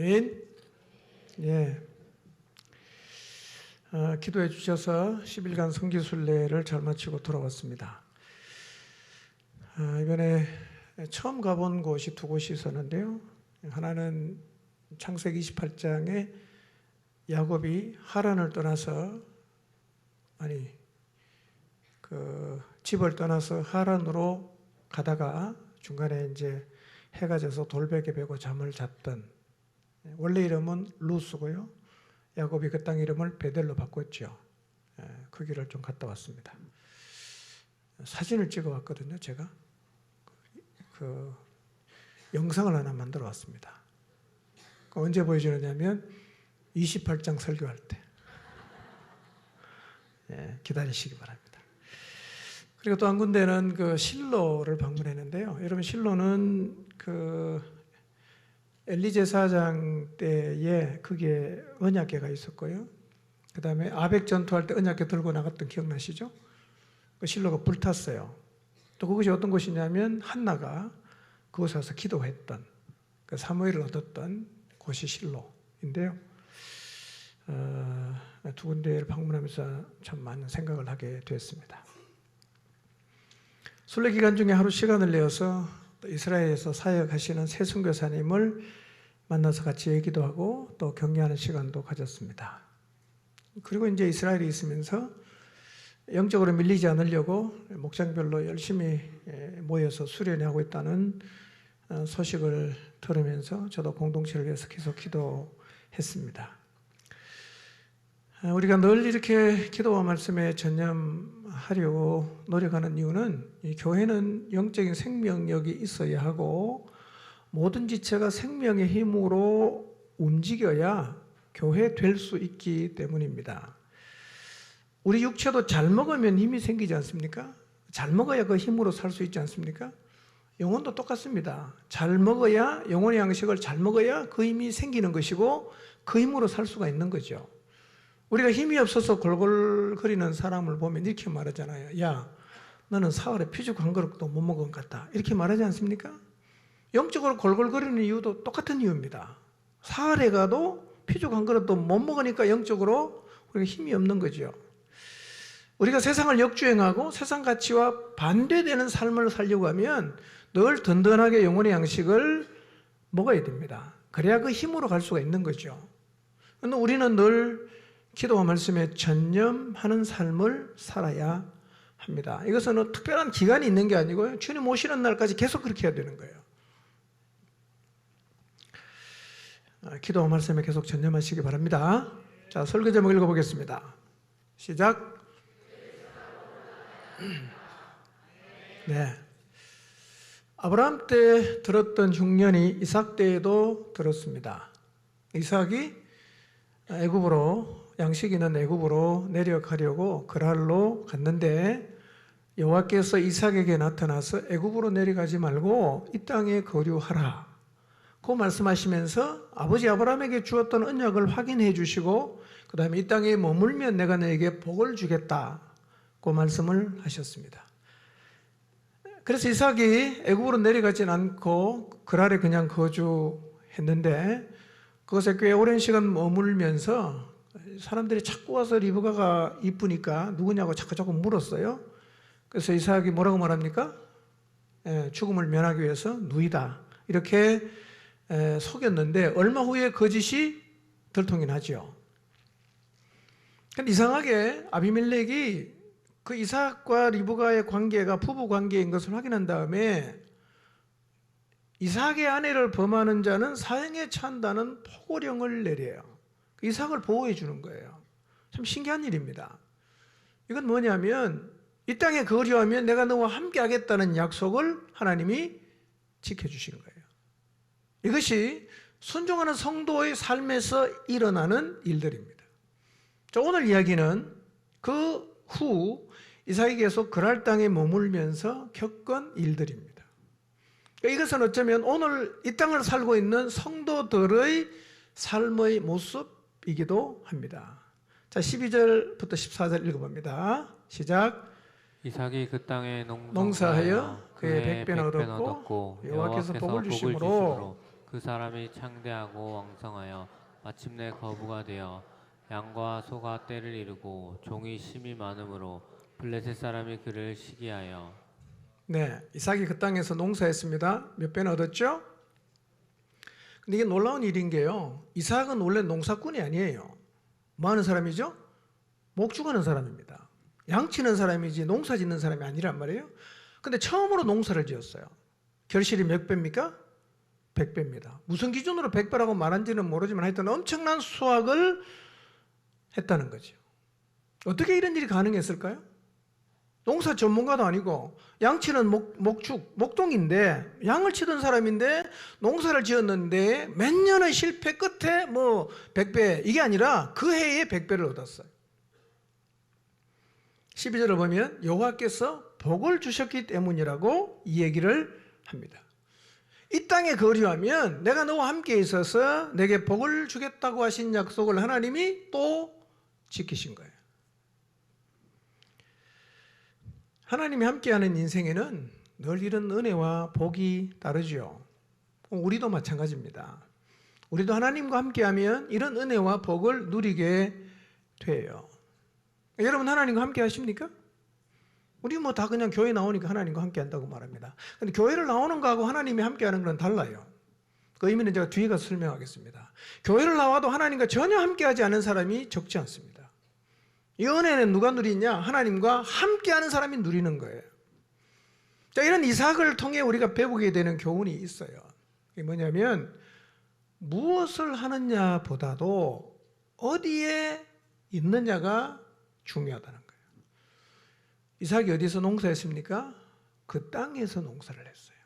아멘. 예. 기도해 주셔서 10일간 성지순례를 잘 마치고 돌아왔습니다. 이번에 처음 가본 곳이 두 곳이 있었는데요. 하나는 창세기 28장에 야곱이 하란을 떠나서 집을 떠나서 하란으로 가다가 중간에 이제 해가 져서 돌베개 베고 잠을 잤던, 원래 이름은 루스고요. 야곱이 그 땅 이름을 베델로 바꿨죠. 그 길을 좀 갔다 왔습니다. 사진을 찍어 왔거든요. 제가 그 영상을 하나 만들어 왔습니다. 언제 보여주느냐면 28장 설교할 때. 기다리시기 바랍니다. 그리고 또 한 군데는 그 실로를 방문했는데요. 여러분, 실로는 그 엘리 제사장 때에 그게 언약궤가 있었고요. 그 다음에 아벡 전투할 때 언약궤 들고 나갔던 기억나시죠? 그 실로가 불탔어요. 또 그것이 어떤 곳이냐면 한나가 그곳에 와서 기도했던, 그 사무엘을 얻었던 곳이 실로인데요. 두 군데를 방문하면서 참 많은 생각을 하게 됐습니다. 순례 기간 중에 하루 시간을 내어서 이스라엘에서 사역하시는 새 선교사님을 만나서 같이 얘기도 하고 또 격려하는 시간도 가졌습니다. 그리고 이제 이스라엘에 있으면서 영적으로 밀리지 않으려고 목장별로 열심히 모여서 수련하고 있다는 소식을 들으면서 저도 공동체를 위해서 계속 기도했습니다. 우리가 늘 이렇게 기도와 말씀에 전념하려고 노력하는 이유는 이 교회는 영적인 생명력이 있어야 하고 모든 지체가 생명의 힘으로 움직여야 교회 될 수 있기 때문입니다. 우리 육체도 잘 먹으면 힘이 생기지 않습니까? 잘 먹어야 그 힘으로 살 수 있지 않습니까? 영혼도 똑같습니다. 잘 먹어야, 영혼의 양식을 잘 먹어야 그 힘이 생기는 것이고 그 힘으로 살 수가 있는 거죠. 우리가 힘이 없어서 골골거리는 사람을 보면 이렇게 말하잖아요. 야, 너는 사흘에 피죽 한 그릇도 못 먹은 것 같다. 이렇게 말하지 않습니까? 영적으로 골골거리는 이유도 똑같은 이유입니다. 사흘에 가도 피죽 한 그릇도 못 먹으니까 영적으로 우리가 힘이 없는 거죠. 우리가 세상을 역주행하고 세상 가치와 반대되는 삶을 살려고 하면 늘 든든하게 영혼의 양식을 먹어야 됩니다. 그래야 그 힘으로 갈 수가 있는 거죠. 그런데 우리는 늘 기도와 말씀에 전념하는 삶을 살아야 합니다. 이것은 특별한 기간이 있는 게 아니고요. 주님 오시는 날까지 계속 그렇게 해야 되는 거예요. 기도와 말씀에 계속 전념하시기 바랍니다. 자, 설교 제목 읽어보겠습니다. 시작. 네. 아브라함 때 들었던 흉년이 이삭 때에도 들었습니다. 이삭이 애굽으로, 양식 있는 애굽으로 내려가려고 그랄로 갔는데 여호와께서 이삭에게 나타나서 애굽으로 내려가지 말고 이 땅에 거류하라 고 말씀하시면서 아버지 아브라함에게 주었던 언약을 확인해 주시고 그 다음에 이 땅에 머물면 내가 너에게 복을 주겠다 고 말씀을 하셨습니다. 그래서 이삭이 애굽으로 내려가진 않고 그랄에 그냥 거주했는데 그것에 꽤 오랜 시간 머물면서 사람들이 자꾸 와서 리브가가 이쁘니까 누구냐고 자꾸 물었어요. 그래서 이삭이 뭐라고 말합니까? 죽음을 면하기 위해서 누이다 이렇게 속였는데 얼마 후에 거짓이 들통이 나죠. 근데 이상하게 아비멜렉이 그 이삭과 리브가의 관계가 부부 관계인 것을 확인한 다음에 이삭의 아내를 범하는 자는 사형에 처한다는 포고령을 내려요. 이삭을 보호해 주는 거예요. 참 신기한 일입니다. 이건 뭐냐면 이 땅에 거류하면 내가 너와 함께 하겠다는 약속을 하나님이 지켜주신 거예요. 이것이 순종하는 성도의 삶에서 일어나는 일들입니다. 자, 오늘 이야기는 그 후 이삭이 계속 그랄 땅에 머물면서 겪은 일들입니다. 이것은 어쩌면 오늘 이 땅을 살고 있는 성도들의 삶의 모습이기도 합니다. 자, 12절부터 14절 읽어봅니다. 시작. 이삭이 그 땅에 농사하여 그의 백배나 얻었고 여호와께서 복을 주심으로 그 사람이 창대하고 왕성하여 마침내 거부가 되어 양과 소가 떼를 이루고 종이 심이 많음으로 블레셋 사람이 그를 시기하여. 네, 이삭이 그 땅에서 농사했습니다. 몇 배나 얻었죠? 근데 이게 놀라운 일인 게요. 이삭은 원래 농사꾼이 아니에요. 뭐 하는 사람이죠? 목축하는 사람입니다. 양치는 사람이지 농사 짓는 사람이 아니란 말이에요. 근데 처음으로 농사를 지었어요. 결실이 몇 배입니까? 100배입니다. 무슨 기준으로 100배라고 말한지는 모르지만 하여튼 엄청난 수확을 했다는 거죠. 어떻게 이런 일이 가능했을까요? 농사 전문가도 아니고 양치는 목축, 목동인데 양을 치던 사람인데 농사를 지었는데 몇 년의 실패 끝에 뭐 100배 이게 아니라 그 해에 100배를 얻었어요. 12절을 보면 여호와께서 복을 주셨기 때문이라고 이 얘기를 합니다. 이 땅에 거류하면 내가 너와 함께 있어서 내게 복을 주겠다고 하신 약속을 하나님이 또 지키신 거예요. 하나님이 함께하는 인생에는 늘 이런 은혜와 복이 따르죠. 우리도 마찬가지입니다. 우리도 하나님과 함께하면 이런 은혜와 복을 누리게 돼요. 여러분 하나님과 함께 하십니까? 우리 뭐 다 그냥 교회 나오니까 하나님과 함께 한다고 말합니다. 근데 교회를 나오는 거하고 하나님이 함께 하는 건 달라요. 그 의미는 제가 뒤에 가서 설명하겠습니다. 교회를 나와도 하나님과 전혀 함께 하지 않은 사람이 적지 않습니다. 이 은혜는 누가 누리냐? 하나님과 함께 하는 사람이 누리는 거예요. 자, 이런 이삭을 통해 우리가 배우게 되는 교훈이 있어요. 이게 뭐냐면 무엇을 하느냐보다도 어디에 있느냐가 중요하다는 거예요. 이삭이 어디서 농사했습니까? 그 땅에서 농사를 했어요.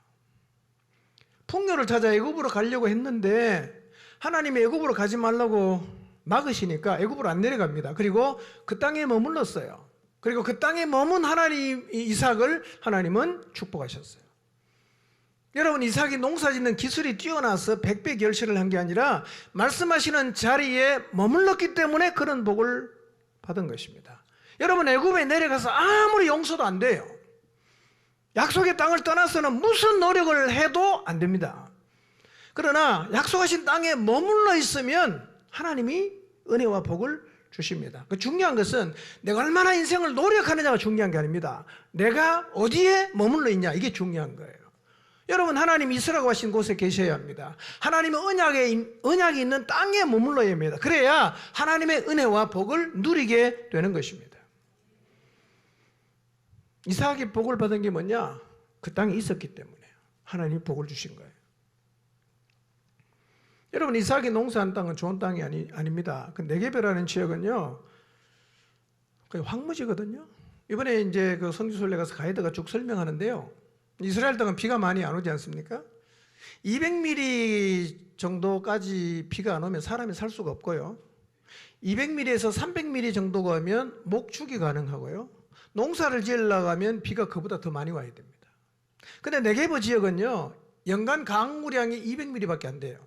풍요를 찾아 애굽으로 가려고 했는데 하나님이 애굽으로 가지 말라고 막으시니까 애굽으로 안 내려갑니다. 그리고 그 땅에 머물렀어요. 그리고 그 땅에 머문 하나님 이삭을 하나님은 축복하셨어요. 여러분 이삭이 농사짓는 기술이 뛰어나서 100배 결실을 한 게 아니라 말씀하시는 자리에 머물렀기 때문에 그런 복을 받은 것입니다. 여러분 애굽에 내려가서 아무리 용서도 안 돼요. 약속의 땅을 떠나서는 무슨 노력을 해도 안 됩니다. 그러나 약속하신 땅에 머물러 있으면 하나님이 은혜와 복을 주십니다. 중요한 것은 내가 얼마나 인생을 노력하느냐가 중요한 게 아닙니다. 내가 어디에 머물러 있냐 이게 중요한 거예요. 여러분 하나님이 있으라고 하신 곳에 계셔야 합니다. 하나님의 언약이 있는 땅에 머물러야 합니다. 그래야 하나님의 은혜와 복을 누리게 되는 것입니다. 이삭이 복을 받은 게 뭐냐? 그 땅에 있었기 때문에 하나님이 복을 주신 거예요. 여러분 이삭이 농사한 땅은 좋은 땅이 아닙니다. 그 네게베라는 지역은요, 거의 황무지거든요. 이번에 이제 그 선교순례 가서 가이드가 쭉 설명하는데요. 이스라엘 땅은 비가 많이 안 오지 않습니까? 200mm 정도까지 비가 안 오면 사람이 살 수가 없고요. 200mm에서 300mm 정도가 오면 목축이 가능하고요. 농사를 지으려고 하면 비가 그보다 더 많이 와야 됩니다. 근데 네게버 지역은요, 연간 강우량이 200mm밖에 안 돼요.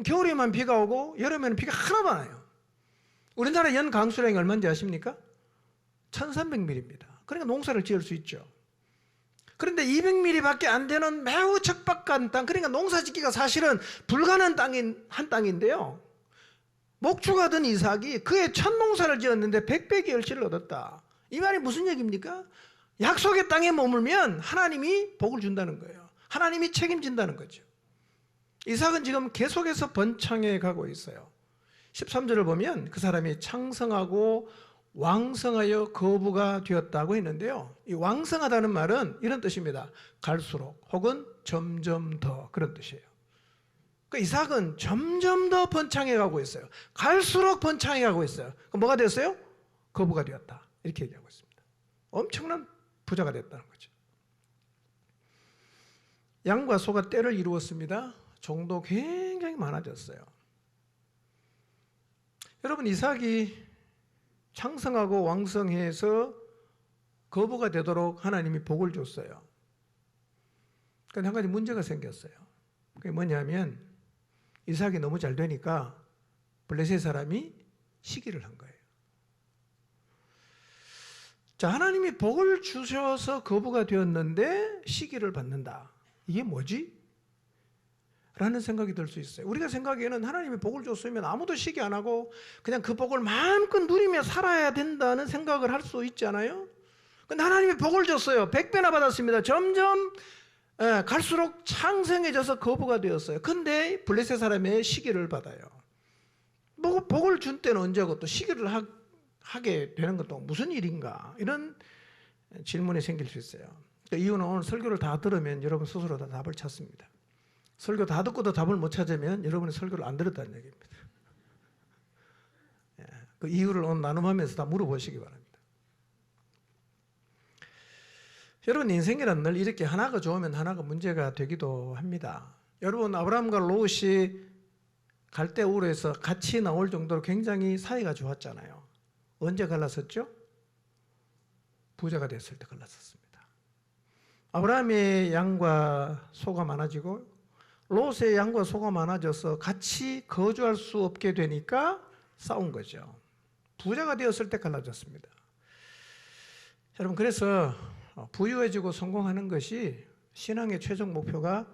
겨울에만 비가 오고 여름에는 비가 하나도 안 와요. 우리나라 연 강수량이 얼마인지 아십니까? 1300mm입니다. 그러니까 농사를 지을 수 있죠. 그런데 200mm밖에 안 되는 매우 척박한 땅, 그러니까 농사 짓기가 사실은 불가능한 한 땅인데요. 목축하던 이삭이 그의 첫 농사를 지었는데 100배의 결실을 얻었다. 이 말이 무슨 얘기입니까? 약속의 땅에 머물면 하나님이 복을 준다는 거예요. 하나님이 책임진다는 거죠. 이삭은 지금 계속해서 번창해 가고 있어요. 13절을 보면 그 사람이 창성하고 왕성하여 거부가 되었다고 했는데요. 이 왕성하다는 말은 이런 뜻입니다. 갈수록 혹은 점점 더 그런 뜻이에요. 그러니까 이삭은 점점 더 번창해 가고 있어요. 갈수록 번창해 가고 있어요. 그럼 뭐가 됐어요? 거부가 되었다. 이렇게 얘기하고 있습니다. 엄청난 부자가 됐다는 거죠. 양과 소가 떼를 이루었습니다. 종도 굉장히 많아졌어요. 여러분 이삭이 창성하고 왕성해서 거부가 되도록 하나님이 복을 줬어요. 그런데 한 가지 문제가 생겼어요. 그게 뭐냐면 이삭이 너무 잘 되니까 블레셋 사람이 시기를 한 거예요. 자, 하나님이 복을 주셔서 거부가 되었는데 시기를 받는다. 이게 뭐지? 라는 생각이 들 수 있어요. 우리가 생각에는 하나님이 복을 줬으면 아무도 시기 안 하고 그냥 그 복을 마음껏 누리며 살아야 된다는 생각을 할 수 있잖아요. 근데 하나님이 복을 줬어요. 100배나 받았습니다. 점점 갈수록 창성해져서 거부가 되었어요. 근데 블레셋 사람의 시기를 받아요. 복을 준 때는 언제고 또 시기를 하게 되는 것도 무슨 일인가, 이런 질문이 생길 수 있어요. 그 이유는 오늘 설교를 다 들으면 여러분 스스로 다 답을 찾습니다. 설교 다 듣고도 답을 못 찾으면 여러분이 설교를 안 들었다는 얘기입니다. 그 이유를 오늘 나눔하면서 다 물어보시기 바랍니다. 여러분 인생이란 늘 이렇게 하나가 좋으면 하나가 문제가 되기도 합니다. 여러분 아브라함과 롯이 갈대우르에서 같이 나올 정도로 굉장히 사이가 좋았잖아요. 언제 갈랐었죠? 부자가 됐을 때 갈랐었습니다. 아브라함의 양과 소가 많아지고 롯의 양과 소가 많아져서 같이 거주할 수 없게 되니까 싸운 거죠. 부자가 되었을 때 갈라졌습니다. 여러분 그래서 부유해지고 성공하는 것이 신앙의 최종 목표가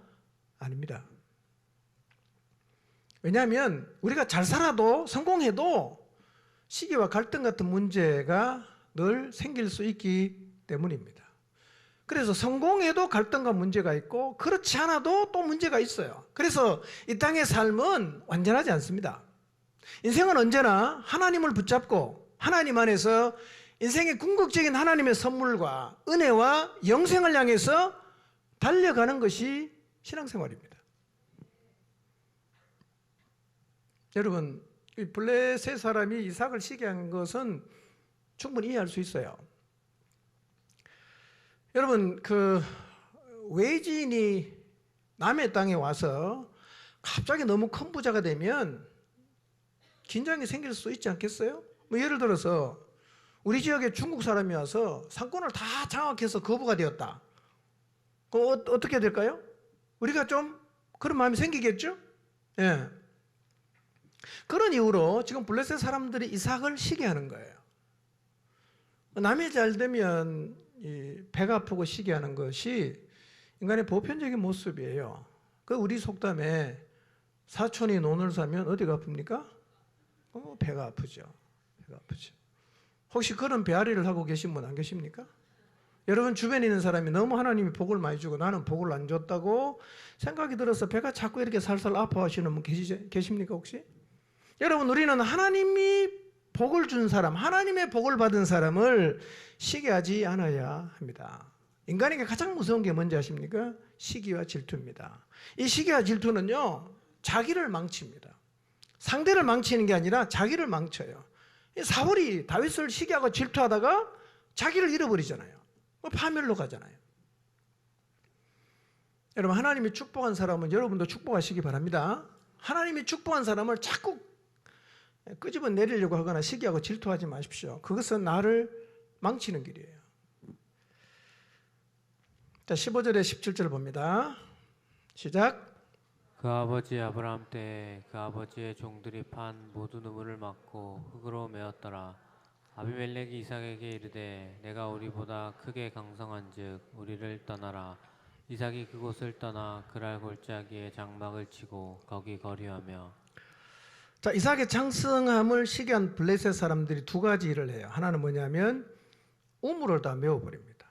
아닙니다. 왜냐하면 우리가 잘 살아도 성공해도 시기와 갈등 같은 문제가 늘 생길 수 있기 때문입니다. 그래서 성공해도 갈등과 문제가 있고 그렇지 않아도 또 문제가 있어요. 그래서 이 땅의 삶은 완전하지 않습니다. 인생은 언제나 하나님을 붙잡고 하나님 안에서 인생의 궁극적인 하나님의 선물과 은혜와 영생을 향해서 달려가는 것이 신앙생활입니다. 여러분, 이 블레셋 사람이 이삭을 시기한 것은 충분히 이해할 수 있어요. 여러분, 그 외지인이 남의 땅에 와서 갑자기 너무 큰 부자가 되면 긴장이 생길 수 있지 않겠어요? 뭐 예를 들어서 우리 지역에 중국 사람이 와서 상권을 다 장악해서 거부가 되었다. 그럼 어떻게 될까요? 우리가 좀 그런 마음이 생기겠죠? 예. 그런 이유로 지금 블레셋 사람들이 이삭을 시기하는 거예요. 남이 잘 되면 배가 아프고 시기하는 것이 인간의 보편적인 모습이에요. 그 우리 속담에 사촌이 논을 사면 어디가 아픕니까? 배가 아프죠. 배가 아프죠. 혹시 그런 배앓이를 하고 계신 분 안 계십니까? 여러분 주변에 있는 사람이 너무 하나님이 복을 많이 주고 나는 복을 안 줬다고 생각이 들어서 배가 자꾸 이렇게 살살 아파하시는 분 계십니까 혹시? 여러분 우리는 하나님이 복을 준 사람, 하나님의 복을 받은 사람을 시기하지 않아야 합니다. 인간에게 가장 무서운 게 뭔지 아십니까? 시기와 질투입니다. 이 시기와 질투는요, 자기를 망칩니다. 상대를 망치는 게 아니라 자기를 망쳐요. 사울이 다윗을 시기하고 질투하다가 자기를 잃어버리잖아요. 파멸로 가잖아요. 여러분 하나님이 축복한 사람은 여러분도 축복하시기 바랍니다. 하나님이 축복한 사람을 자꾸 끄집어 내리려고 하거나 시기하고 질투하지 마십시오. 그것은 나를 망치는 길이에요. 자, 15절에 17절 봅니다. 시작. 그 아버지 아브라함 때에 그 아버지의 종들이 판 모든 우물을 막고 흙으로 메었더라. 아비멜렉이 이삭에게 이르되 내가 우리보다 크게 강성한즉 우리를 떠나라. 이삭이 그곳을 떠나 그랄 골짜기에 장막을 치고 거기 거류하며. 자, 이삭의 장성함을 시기한 블레셋 사람들이 두 가지 일을 해요. 하나는 뭐냐면 우물을 다 메워버립니다.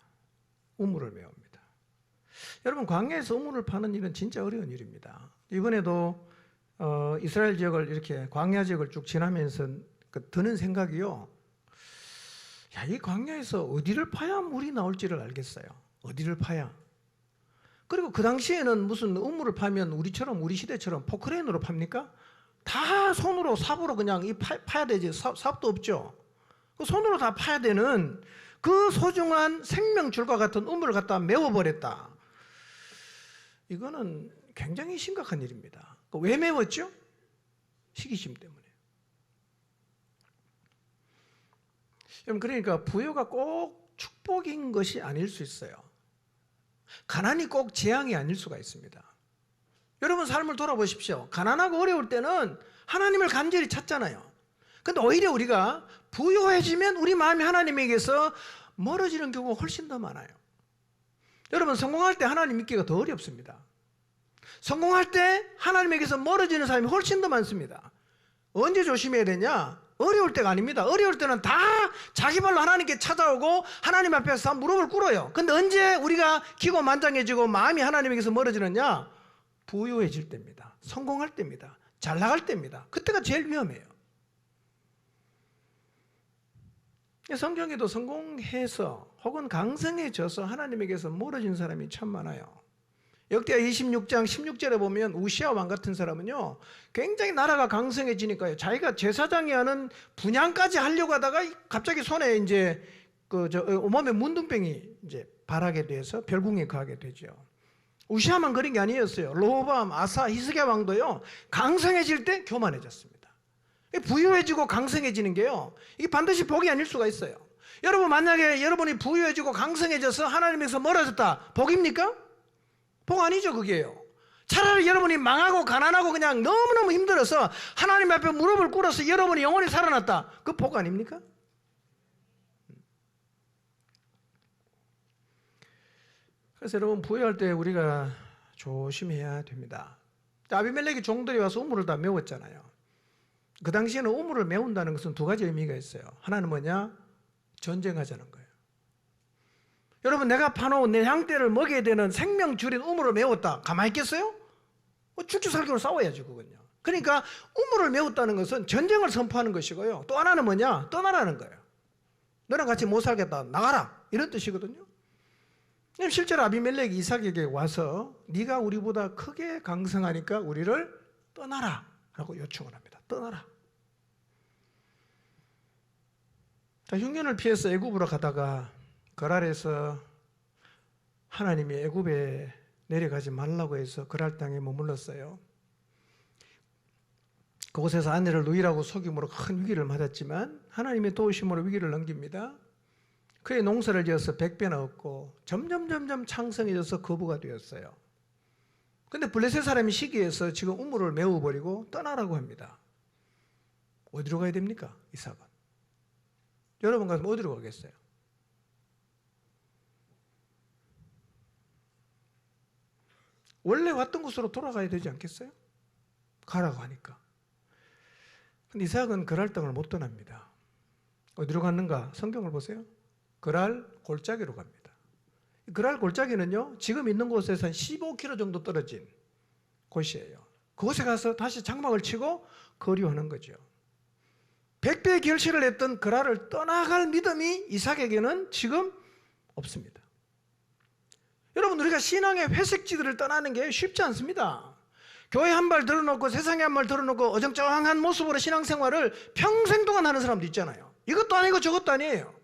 우물을 메웁니다. 여러분 광야에서 우물을 파는 일은 진짜 어려운 일입니다. 이번에도 이스라엘 지역을 이렇게 광야 지역을 쭉 지나면서 드는 생각이요. 야, 이 광야에서 어디를 파야 물이 나올지를 알겠어요. 어디를 파야. 그리고 그 당시에는 무슨 우물을 파면 우리 시대처럼 포크레인으로 팝니까? 다 손으로 삽으로 그냥 파야 되지. 삽도 없죠. 손으로 다 파야 되는 그 소중한 생명줄과 같은 우물을 갖다 메워버렸다. 이거는 굉장히 심각한 일입니다. 왜 메웠죠? 시기심 때문에. 여러분 그러니까 부여가 꼭 축복인 것이 아닐 수 있어요. 가난이 꼭 재앙이 아닐 수가 있습니다. 여러분 삶을 돌아보십시오. 가난하고 어려울 때는 하나님을 간절히 찾잖아요. 근데 오히려 우리가 부유해지면 우리 마음이 하나님에게서 멀어지는 경우가 훨씬 더 많아요. 여러분 성공할 때 하나님 믿기가 더 어렵습니다. 성공할 때 하나님에게서 멀어지는 사람이 훨씬 더 많습니다. 언제 조심해야 되냐? 어려울 때가 아닙니다. 어려울 때는 다 자기 발로 하나님께 찾아오고 하나님 앞에서 무릎을 꿇어요. 근데 언제 우리가 기고만장해지고 마음이 하나님에게서 멀어지느냐? 부유해질 때입니다. 성공할 때입니다. 잘 나갈 때입니다. 그때가 제일 위험해요. 성경에도 성공해서 혹은 강성해져서 하나님에게서 멀어진 사람이 참 많아요. 역대하 26장 16절에 보면 우시아 왕 같은 사람은요, 굉장히 나라가 강성해지니까요, 자기가 제사장이 하는 분양까지 하려고 하다가 갑자기 손에 이제 온몸에 문둥병이 이제 발하게 돼서 별궁에 가게 되죠. 우시아만 그런 게 아니었어요. 로호밤, 아사, 히스기야 왕도요, 강성해질 때 교만해졌습니다. 부유해지고 강성해지는 게요, 이게 반드시 복이 아닐 수가 있어요. 여러분, 만약에 여러분이 부유해지고 강성해져서 하나님에서 멀어졌다, 복입니까? 복 아니죠, 그게요. 차라리 여러분이 망하고 가난하고 그냥 너무너무 힘들어서 하나님 앞에 무릎을 꿇어서 여러분이 영원히 살아났다, 그 복 아닙니까? 그래서 여러분, 부유할 때 우리가 조심해야 됩니다. 아비멜렉의 종들이 와서 우물을 다 메웠잖아요. 그 당시에는 우물을 메운다는 것은 두 가지 의미가 있어요. 하나는 뭐냐? 전쟁하자는 거예요. 여러분, 내가 파놓은 내 양떼를 먹여야 되는 생명 줄인 우물을 메웠다, 가만히 있겠어요? 죽기 살기로 싸워야지, 그건요. 그러니까 우물을 메웠다는 것은 전쟁을 선포하는 것이고요, 또 하나는 뭐냐? 떠나라는 거예요. 너랑 같이 못 살겠다, 나가라, 이런 뜻이거든요. 실제로 아비멜렉이 이삭에게 와서 네가 우리보다 크게 강성하니까 우리를 떠나라 라고 요청을 합니다. 떠나라. 흉년을 피해서 애굽으로 가다가 거랄에서 하나님이 애굽에 내려가지 말라고 해서 거랄 땅에 머물렀어요. 그곳에서 아내를 누이라고 속임으로 큰 위기를 맞았지만 하나님의 도우심으로 위기를 넘깁니다. 그의 농사를 지어서 100배나 얻고 점점 창성해져서 거부가 되었어요. 근데 블레셋 사람이 시기해서 지금 우물을 메워버리고 떠나라고 합니다. 어디로 가야 됩니까? 이삭은. 여러분 같으면 어디로 가겠어요? 원래 왔던 곳으로 돌아가야 되지 않겠어요? 가라고 하니까. 근데 이삭은 그랄 땅을 못 떠납니다. 어디로 갔는가? 성경을 보세요. 그랄 골짜기로 갑니다. 그랄 골짜기는요, 지금 있는 곳에서 한 15km 정도 떨어진 곳이에요. 그곳에 가서 다시 장막을 치고 거류하는 거죠. 100배의 결실을 했던 그랄을 떠나갈 믿음이 이삭에게는 지금 없습니다. 여러분, 우리가 신앙의 회색지들을 떠나는 게 쉽지 않습니다. 교회 한 발 들어놓고 세상에 한 발 들어놓고 어정쩡한 모습으로 신앙생활을 평생 동안 하는 사람도 있잖아요. 이것도 아니고 저것도 아니에요.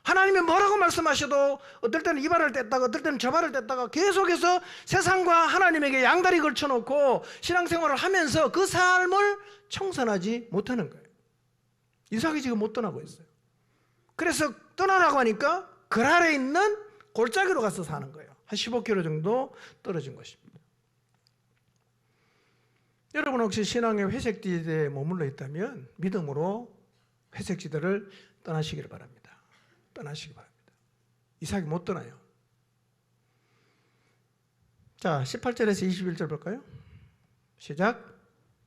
하나님이 뭐라고 말씀하셔도 어떨 때는 이 발을 뗐다가 어떨 때는 저 발을 뗐다가 계속해서 세상과 하나님에게 양다리 걸쳐놓고 신앙생활을 하면서 그 삶을 청산하지 못하는 거예요. 이삭이 지금 못 떠나고 있어요. 그래서 떠나라고 하니까 그랄에 있는 골짜기로 가서 사는 거예요. 한 15km 정도 떨어진 것입니다. 여러분, 혹시 신앙의 회색지대에 머물러 있다면 믿음으로 회색지대를 떠나시기를 바랍니다. 떠나시기 바랍니다. 이삭이 못 떠나요. 자, 18절에서 21절 볼까요? 시작.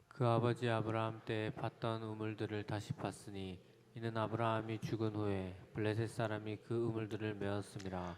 그 아버지 아브라함 때 팠던 우물들을 다시 팠으니 이는 아브라함이 죽은 후에 블레셋 사람이 그 우물들을 메었음이라.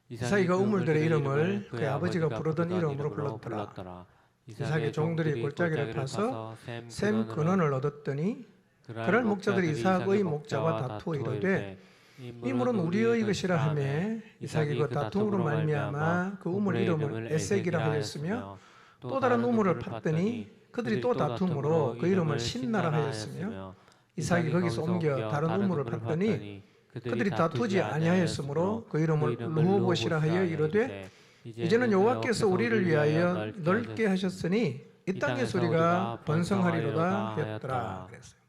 이삭이 그 우물들의 이름을 그의 아버지가 부르던 이름으로 불렀더라. 이삭의 종들이 골짜기를 파서 샘 근원을 얻었더니 그럴 목자들이 이삭의 목자와 다투어 이르되 이 물은 우리의 것이라 하매 이삭이 그 다툼으로 말미암아 그 우물 이름을 에색이라 하였으며 또 다른 우물을 팠더니 그들이 또 다툼으로 그 이름을 신나라 하였으며 이삭이 거기서 옮겨 다른 우물을 팠더니 그들이 다투지 아니하였으므로 그 이름을 르호봇이라 하여 이르되 이제는 여호와께서 우리를 위하여 넓게 하셨으니 이 땅에서 우리가 번성하리로다 하였더라. 그랬어요.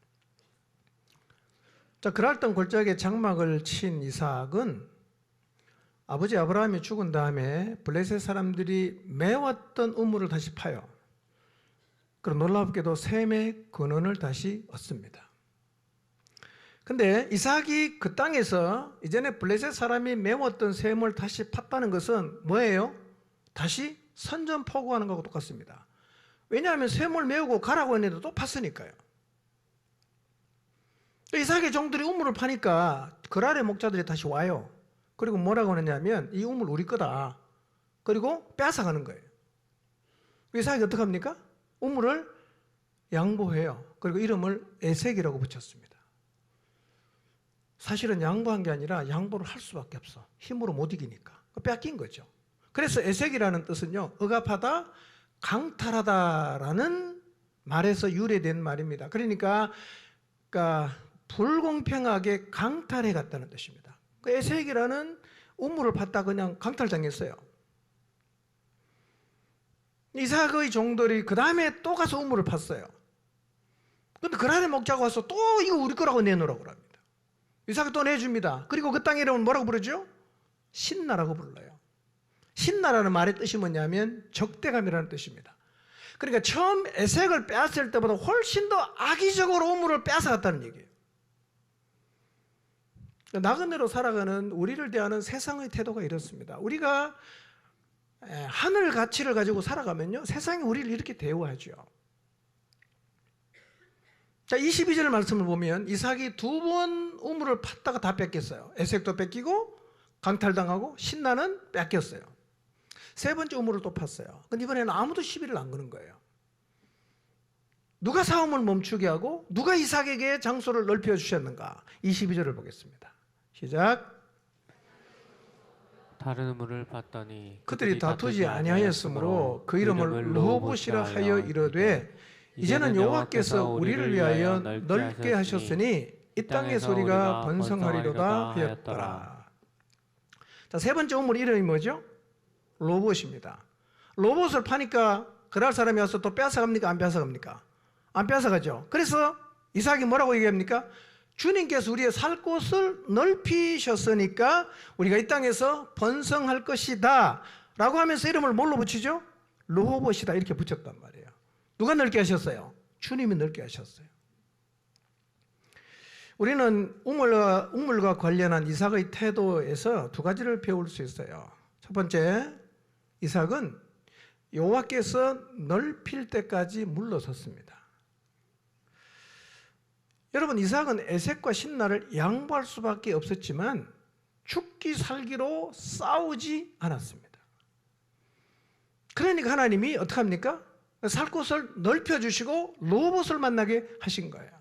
자, 그랄 땅 골짜기에 장막을 친 이삭은 아버지 아브라함이 죽은 다음에 블레셋 사람들이 메왔던 우물을 다시 파요. 그럼 놀랍게도 샘의 근원을 다시 얻습니다. 근데 이삭이 그 땅에서 이전에 블레셋 사람이 메웠던 샘을 다시 팠다는 것은 뭐예요? 다시 선전포고하는 것과 똑같습니다. 왜냐하면 쇠물 메우고 가라고 했는데 또 팠으니까요. 이삭의 종들이 우물을 파니까 그랄의 목자들이 다시 와요. 그리고 뭐라고 하느냐면 이 우물 우리 거다. 그리고 뺏어가는 거예요. 이삭이 어떻게 합니까? 우물을 양보해요. 그리고 이름을 에색이라고 붙였습니다. 사실은 양보한 게 아니라 양보를 할 수밖에 없어. 힘으로 못 이기니까. 뺏긴 거죠. 그래서 에색이라는 뜻은요, 억압하다, 강탈하다라는 말에서 유래된 말입니다. 그러니까 불공평하게 강탈해 갔다는 뜻입니다. 에색이라는 우물을 팠다 그냥 강탈당했어요. 이삭의 종들이 그 다음에 또 가서 우물을 팠어요. 근데 그날의 목자가 와서 또 이거 우리 거라고 내놓으라고 합니다. 이삭이 또 내줍니다. 그리고 그 땅 이름은 뭐라고 부르죠? 신나라고 불러요. 신나라는 말의 뜻이 뭐냐면 적대감이라는 뜻입니다. 그러니까 처음 에색을 빼앗을 때보다 훨씬 더 악의적으로 우물을 빼앗아갔다는 얘기예요. 나그네로 살아가는 우리를 대하는 세상의 태도가 이렇습니다. 우리가 하늘 가치를 가지고 살아가면요, 세상이 우리를 이렇게 대우하죠. 자, 22절 말씀을 보면 이삭이 2번 우물을 팠다가 다 뺏겼어요. 에색도 뺏기고 강탈당하고 신나는 뺏겼어요. 3번째 우물을 또 팠어요. 근데 이번에는 아무도 시비를 안 거는 거예요. 누가 싸움을 멈추게 하고 누가 이삭에게 장소를 넓혀 주셨는가? 22절을 보겠습니다. 시작. 다른 우물을 봤더니 그들이 다투지 아니하였으므로 그 이름을 르호봇이라 하여 이르되 이제는 여호와께서 우리를 위하여 넓게 하셨으니 이 땅의 소리가 번성하리로다 하였더라. 자, 3번째 우물 이름이 뭐죠? 로봇입니다. 로봇을 파니까 그랄 사람이 와서 또 뺏어갑니까? 안 뺏어갑니까? 안 뺏어가죠. 그래서 이삭이 뭐라고 얘기합니까? 주님께서 우리의 살 곳을 넓히셨으니까 우리가 이 땅에서 번성할 것이다 라고 하면서 이름을 뭘로 붙이죠? 르호봇이다 이렇게 붙였단 말이에요. 누가 넓게 하셨어요? 주님이 넓게 하셨어요. 우리는 우물과 관련한 이삭의 태도에서 2가지를 배울 수 있어요. 첫 번째, 이삭은 여호와께서 넓힐 때까지 물러섰습니다. 여러분, 이삭은 에색과 신나를 양보할 수밖에 없었지만 죽기 살기로 싸우지 않았습니다. 그러니까 하나님이 어떻게 합니까? 살 곳을 넓혀주시고 르호봇을 만나게 하신 거예요.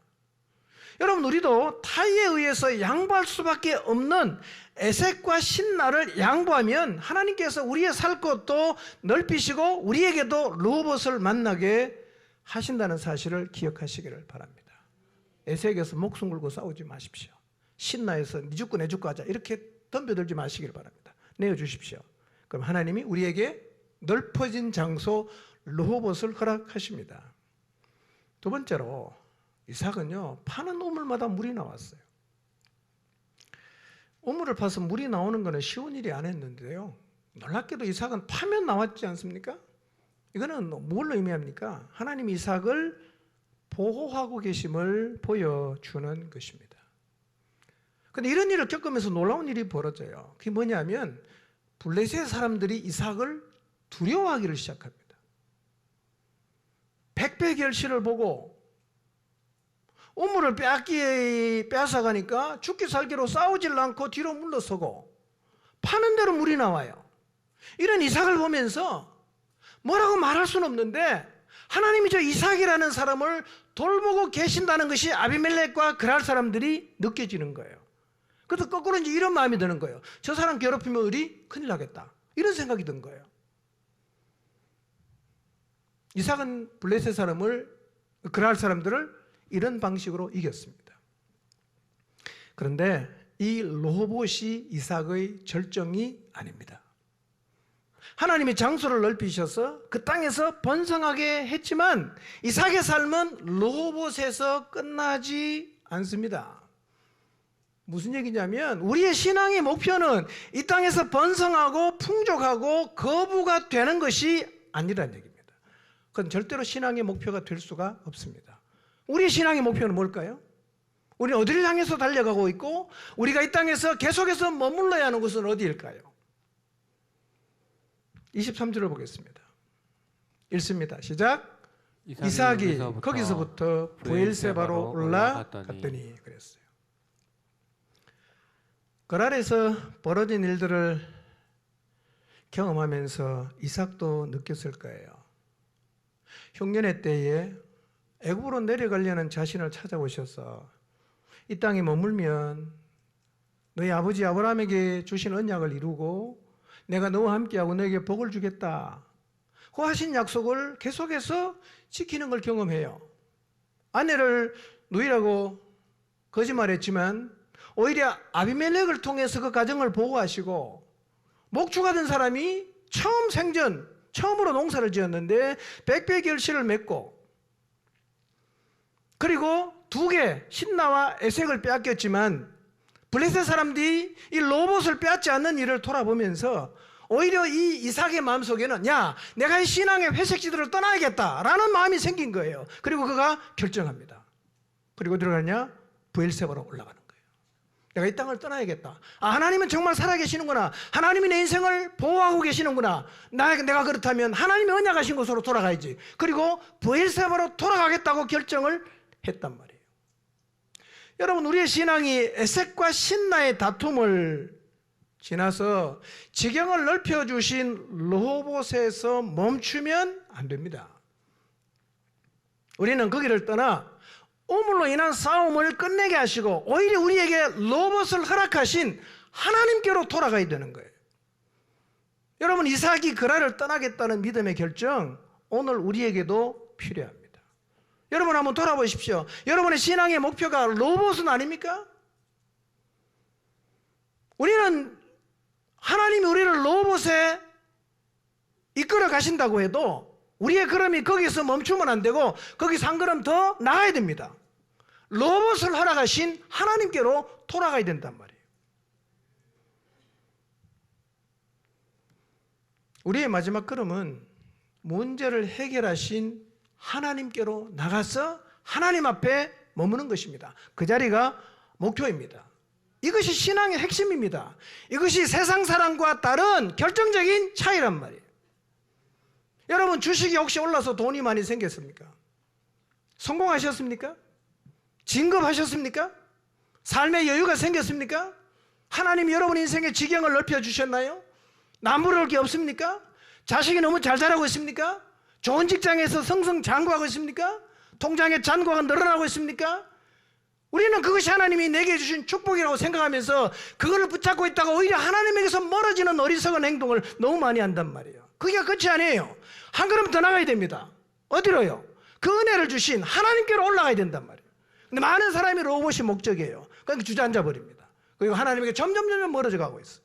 여러분, 우리도 타의에 의해서 양보할 수밖에 없는 에색과 신나를 양보하면 하나님께서 우리의 살 곳도 넓히시고 우리에게도 르호봇을 만나게 하신다는 사실을 기억하시기를 바랍니다. 에색에서 목숨 걸고 싸우지 마십시오. 신나에서 네 죽고 내 죽고 하자 이렇게 덤벼들지 마시길 바랍니다. 내어주십시오. 그럼 하나님이 우리에게 넓어진 장소 르호봇을 허락하십니다. 2번째로 이삭은요, 파는 우물마다 물이 나왔어요. 우물을 파서 물이 나오는 것은 쉬운 일이 아니었는데요, 놀랍게도 이삭은 파면 나왔지 않습니까? 이거는 뭘로 의미합니까? 하나님이 이삭을 보호하고 계심을 보여주는 것입니다. 그런데 이런 일을 겪으면서 놀라운 일이 벌어져요. 그게 뭐냐면 블레셋 사람들이 이삭을 두려워하기를 시작합니다. 백배결실을 보고 우물을 뺏어가니까 죽기 살기로 싸우질 않고 뒤로 물러서고 파는 대로 물이 나와요. 이런 이삭을 보면서 뭐라고 말할 수는 없는데 하나님이 저 이삭이라는 사람을 돌보고 계신다는 것이 아비멜렉과 그랄 사람들이 느껴지는 거예요. 그래서 거꾸로 이제 이런 마음이 드는 거예요. 저 사람 괴롭히면 우리 큰일 나겠다. 이런 생각이 든 거예요. 이삭은 블레셋 그랄 사람들을 이런 방식으로 이겼습니다. 그런데 이 르호봇이 이삭의 절정이 아닙니다. 하나님이 장소를 넓히셔서 그 땅에서 번성하게 했지만 이삭의 삶은 르호봇에서 끝나지 않습니다. 무슨 얘기냐면 우리의 신앙의 목표는 이 땅에서 번성하고 풍족하고 거부가 되는 것이 아니라는 얘기입니다. 그건 절대로 신앙의 목표가 될 수가 없습니다. 우리의 신앙의 목표는 뭘까요? 우리는 어디를 향해서 달려가고 있고 우리가 이 땅에서 계속해서 머물러야 하는 곳은 어디일까요? 23절을 보겠습니다. 읽습니다. 시작. 이삭이 거기서부터 브엘세바로 올라갔더니 그랬어요. 그랄에서 벌어진 일들을 경험하면서 이삭도 느꼈을 거예요. 흉년의 때에 애굽으로 내려가려는 자신을 찾아오셔서 이 땅에 머물면 너희 아버지 아브라함에게 주신 언약을 이루고 내가 너와 함께하고 너에게 복을 주겠다. 그 하신 약속을 계속해서 지키는 걸 경험해요. 아내를 누이라고 거짓말했지만 오히려 아비멜렉을 통해서 그 가정을 보호하시고 목주가 된 사람이 처음으로 농사를 지었는데 백배결실을 맺고 그리고 두 개 신나와 에색을 빼앗겼지만 블레셋 사람들이 이 로봇을 빼앗지 않는 일을 돌아보면서 오히려 이 이삭의 마음속에는 야 내가 이 신앙의 회색지들을 떠나야겠다라는 마음이 생긴 거예요. 그리고 그가 결정합니다. 그리고 들어가냐? 브엘세바로 올라가는 거예요. 내가 이 땅을 떠나야겠다. 하나님은 정말 살아계시는구나. 하나님이 내 인생을 보호하고 계시는구나. 내가 그렇다면 하나님이 언약하신 곳으로 돌아가야지. 그리고 브엘세바로 돌아가겠다고 결정을 했단 말이에요. 여러분 우리의 신앙이 에색과 신나의 다툼을 지나서 지경을 넓혀주신 르호봇에서 멈추면 안 됩니다. 우리는 거기를 떠나 우물로 인한 싸움을 끝내게 하시고 오히려 우리에게 르호봇을 허락하신 하나님께로 돌아가야 되는 거예요. 여러분 이삭이 그랄을 떠나겠다는 믿음의 결정 오늘 우리에게도 필요합니다. 여러분 한번 돌아보십시오. 여러분의 신앙의 목표가 르호봇은 아닙니까? 우리는 하나님이 우리를 르호봇에 이끌어 가신다고 해도 우리의 걸음이 거기서 멈추면 안 되고 거기서 한 걸음 더 나아야 됩니다. 르호봇을 허락하신 하나님께로 돌아가야 된단 말이에요. 우리의 마지막 걸음은 문제를 해결하신 하나님께로 나가서 하나님 앞에 머무는 것입니다. 그 자리가 목표입니다. 이것이 신앙의 핵심입니다. 이것이 세상 사람과 다른 결정적인 차이란 말이에요. 여러분 주식이 혹시 올라서 돈이 많이 생겼습니까? 성공하셨습니까? 진급하셨습니까? 삶의 여유가 생겼습니까? 하나님이 여러분 인생의 지경을 넓혀주셨나요? 남부러울 게 없습니까? 자식이 너무 잘 자라고 있습니까? 좋은 직장에서 승승장구하고 있습니까? 통장의 잔고가 늘어나고 있습니까? 우리는 그것이 하나님이 내게 주신 축복이라고 생각하면서 그거를 붙잡고 있다가 오히려 하나님에게서 멀어지는 어리석은 행동을 너무 많이 한단 말이에요. 그게 끝이 아니에요. 한 걸음 더 나가야 됩니다. 어디로요? 그 은혜를 주신 하나님께로 올라가야 된단 말이에요. 근데 많은 사람이 르호봇이 목적이에요. 그러니까 주저앉아 버립니다. 그리고 하나님에게 점점 멀어져 가고 있어요.